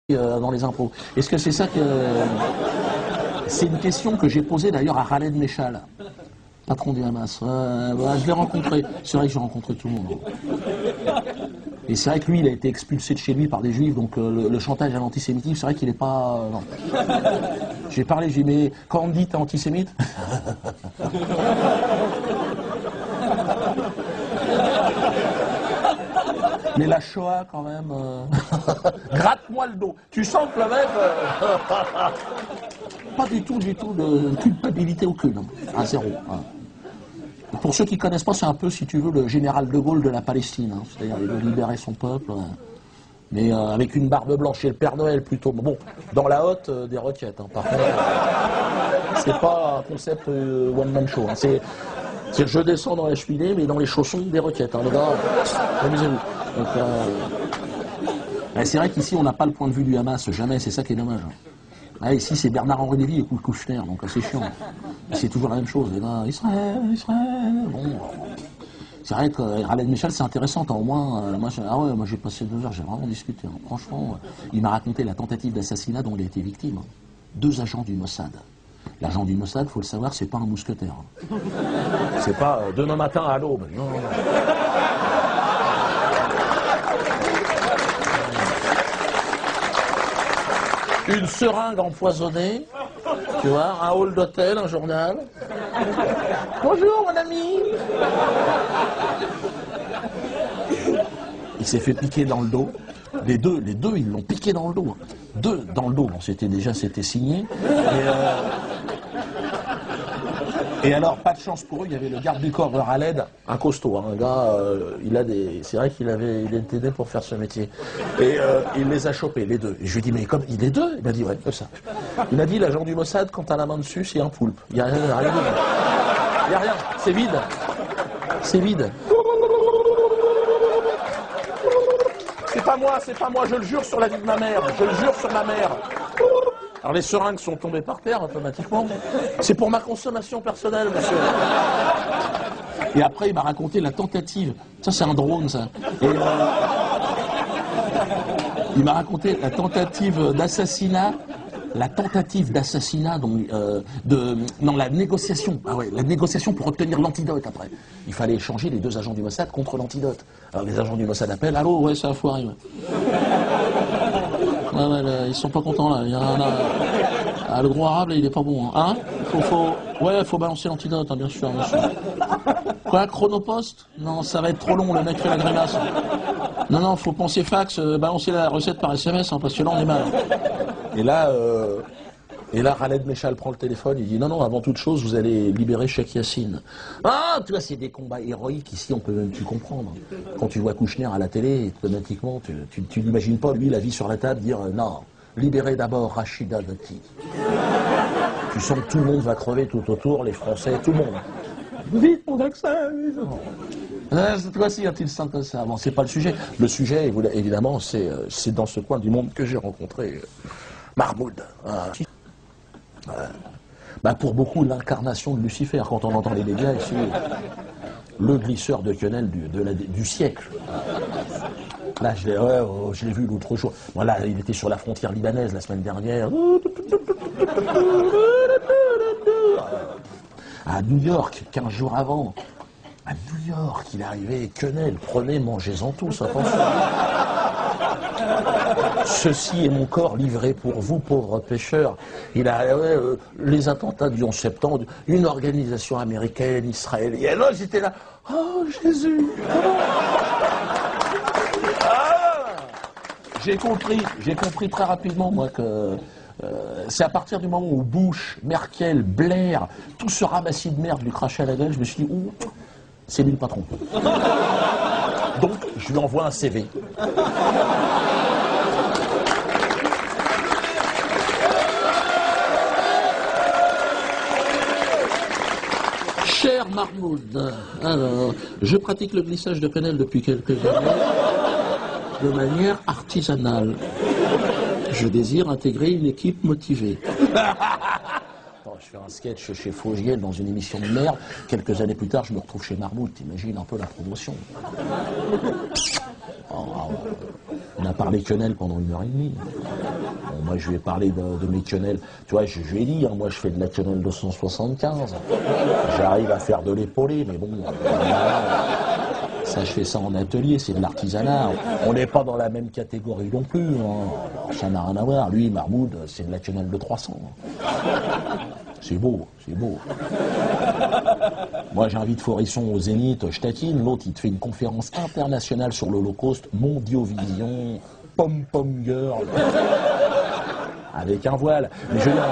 dans les impôts. Est-ce que c'est ça que... C'est une question que j'ai posée d'ailleurs à Khaled Meshal, patron du Hamas. Voilà, je l'ai rencontré. C'est vrai que j'ai rencontré tout le monde. Et c'est vrai que lui, il a été expulsé de chez lui par des juifs, donc le chantage à l'antisémitisme, c'est vrai qu'il n'est pas... non. J'ai parlé, j'ai dit, mais quand on me dit t'es antisémite mais la Shoah, quand même... Gratte-moi le dos. Tu sens que le mec... Pas du tout de culpabilité aucune. À zéro. Hein. Pour ceux qui ne connaissent pas, c'est un peu, si tu veux, le général de Gaulle de la Palestine. Hein. C'est-à-dire, il veut libérer son peuple. Mais avec une barbe blanche. Et le Père Noël, plutôt. Bon, dans la hotte, des requêtes. Hein. Par contre, c'est pas un concept one-man show. Hein. C'est je descends dans la cheminée, mais dans les chaussons, des requêtes. Hein. Les gars, amusez-vous. Donc, c'est vrai qu'ici, on n'a pas le point de vue du Hamas, jamais, c'est ça qui est dommage. Là, ici, c'est Bernard-Henri Lévy et Kouchner, donc c'est chiant. C'est toujours la même chose. Et là, Israël. Bon, c'est vrai que Khaled Meshal, c'est intéressant. Au moins, moi j'ai passé 2 heures, j'ai vraiment discuté. Hein. Franchement, il m'a raconté la tentative d'assassinat dont il a été victime. 2 agents du Mossad. L'agent du Mossad, il faut le savoir, c'est pas un mousquetaire. C'est pas demain matin à l'aube. Non. Une seringue empoisonnée, tu vois, un hall d'hôtel, un journal. Bonjour mon ami. Il s'est fait piquer dans le dos. Les deux, ils l'ont piqué dans le dos. 2 dans le dos, bon, c'était signé. Et alors, pas de chance pour eux, il y avait le garde du corps de Khaled, un costaud, hein, un gars, c'est vrai qu'il était né pour faire ce métier. Et il les a chopés, les 2. Et je lui ai dit, mais comme, les 2 Il m'a dit, ouais, comme ça. Il m'a dit, l'agent du Mossad, quand t'as la main dessus, c'est un poulpe. Il n'y a rien. Il n'y a rien, c'est vide. C'est vide. C'est pas moi, je le jure sur la vie de ma mère. Je le jure sur ma mère. Alors les seringues sont tombées par terre automatiquement. C'est pour ma consommation personnelle, monsieur. Et après, il m'a raconté la tentative. Ça, c'est un drone, ça. Et, il m'a raconté la tentative d'assassinat. La tentative d'assassinat, la négociation. Ah ouais, la négociation pour obtenir l'antidote après. Il fallait échanger les 2 agents du Mossad contre l'antidote. Alors les agents du Mossad appellent, allô, ouais, ça a foiré. Ouais. Ils sont pas contents là. Il y a le gros arabe là, il est pas bon. Hein, faut balancer l'antidote, hein, bien sûr. Quoi, Chronopost? Non, ça va être trop long, le mec fait la grimace. Non, faut penser fax, balancer la recette par SMS, hein, parce que là on est mal. Et là, Khaled Meshal prend le téléphone, il dit non, avant toute chose, vous allez libérer Cheikh Yassine. Ah, tu vois, c'est des combats héroïques ici, on peut même plus comprendre. Quand tu vois Kouchner à la télé, automatiquement, tu n'imagines pas, lui, la vie sur la table, dire non, libérez d'abord Rachida Dati. Tu sens que tout le monde va crever tout autour, les Français, tout le monde. Vite, mon vaccin, vite. Cette fois-ci, a-t-il sent comme ça? Bon, c'est pas le sujet. Le sujet, évidemment, c'est dans ce coin du monde que j'ai rencontré Mahmoud. Pour beaucoup, l'incarnation de Lucifer, quand on entend les médias ici, le glisseur de quenelle du siècle. Là, je l'ai vu l'autre jour. Voilà, il était sur la frontière libanaise la semaine dernière. À New York, 15 jours avant. À New York, il est arrivé, quenelle, prenez, mangez-en tous, attention. Ceci est mon corps livré pour vous, pauvres pêcheurs. Il a les attentats du 11 septembre, une organisation américaine, israélienne. Oh, j'étais là. Oh, Jésus. J'ai compris très rapidement, moi, que c'est à partir du moment où Bush, Merkel, Blair, tout ce ramassis de merde lui crachait à la gueule, je me suis dit, c'est lui le patron. Donc, je lui envoie un CV. Cher Mahmoud, alors, je pratique le glissage de quenelle depuis quelques années de manière artisanale. Je désire intégrer une équipe motivée. Je fais un sketch chez Fogiel dans une émission de merde. Quelques années plus tard, je me retrouve chez Mahmoud. T'imagines un peu la promotion. a parlé quenelle pendant 1h30. Bon, moi, je lui ai parlé de mes quenelles. Tu vois, je lui ai dit, hein, moi, je fais de la quenelle 275. J'arrive à faire de l'épaulé, mais bon... ça, je fais ça en atelier, c'est de l'artisanat. On n'est pas dans la même catégorie non plus. Hein. Ça n'a rien à voir. Lui, Mahmoud, c'est de la quenelle de 300. C'est beau, c'est beau. Moi, j'invite Forisson au Zénith, je taquine. L'autre, il te fait une conférence internationale sur l'Holocauste, Mondiovision, Pom-Pom Girl, avec un voile. Mais je veux dire,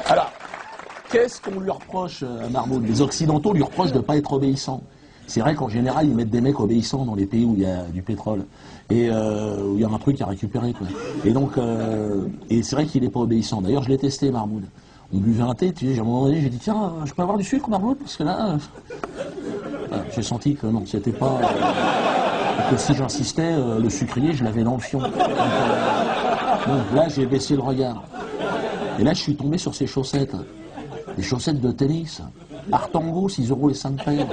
alors, qu'est-ce qu'on lui reproche à Mahmoud? Les Occidentaux lui reprochent de ne pas être obéissant. C'est vrai qu'en général, ils mettent des mecs obéissants dans les pays où il y a du pétrole et où il y a un truc à récupérer, quoi. Et donc, et c'est vrai qu'il n'est pas obéissant. D'ailleurs, je l'ai testé, Mahmoud. On buvait un thé, tu sais, à un moment donné, j'ai dit, tiens, je peux avoir du sucre, Mahmoud? Parce que là, j'ai senti que non, c'était pas... que si j'insistais, le sucrier, je l'avais dans le fion. Donc, là, j'ai baissé le regard. Et là, je suis tombé sur ces chaussettes. Des chaussettes de tennis. Artango, 6 € les 5 paires.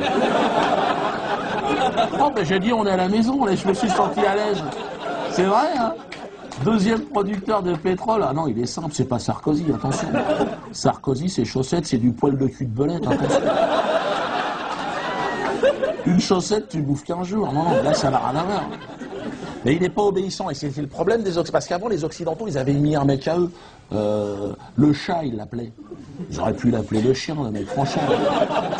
Oh, ben j'ai dit, on est à la maison, là, je me suis senti à l'aise. C'est vrai, hein? Deuxième producteur de pétrole. Ah non, il est simple, c'est pas Sarkozy, attention. Sarkozy, ses chaussettes, c'est du poil de cul de belette, attention. Une chaussette, tu bouffes qu'un jour. Non, non, là, ça n'a rien à voir. Mais il n'est pas obéissant, et c'est le problème des Occidentaux. Parce qu'avant, les Occidentaux, ils avaient mis un mec à eux. Le chat, ils l'appelaient. Ils auraient pu l'appeler le chien, le mec, franchement.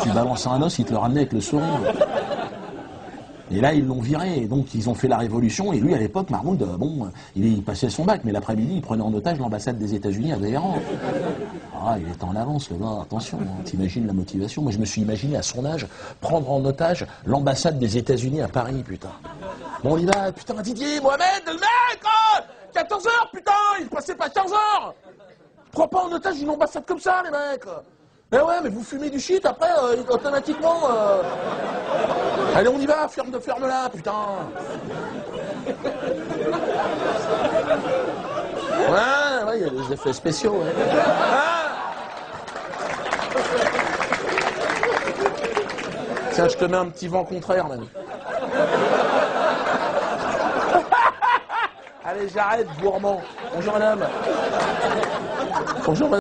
Tu balances un os, ils te le ramenaient avec le sourire. Et là, ils l'ont viré, et donc ils ont fait la révolution, et lui, à l'époque, Mahmoud, bon, il passait son bac, mais l'après-midi, il prenait en otage l'ambassade des États-Unis à Téhéran. Ah, il était en avance, le gars, attention, hein, t'imagines la motivation. Moi, je me suis imaginé, à son âge, prendre en otage l'ambassade des États-Unis à Paris, putain. Bon, il va, putain, Didier, Mohamed, le mec, 14 heures, putain, il passait pas 15 heures. Prends pas en otage une ambassade comme ça, les mecs. Mais ouais, mais vous fumez du shit, après, automatiquement... Allez, on y va, ferme-la, putain. Ouais, il y a des effets spéciaux, ouais. Tiens, je te mets un petit vent contraire, même. Allez, j'arrête, gourmand. Bonjour, madame. Bonjour, madame.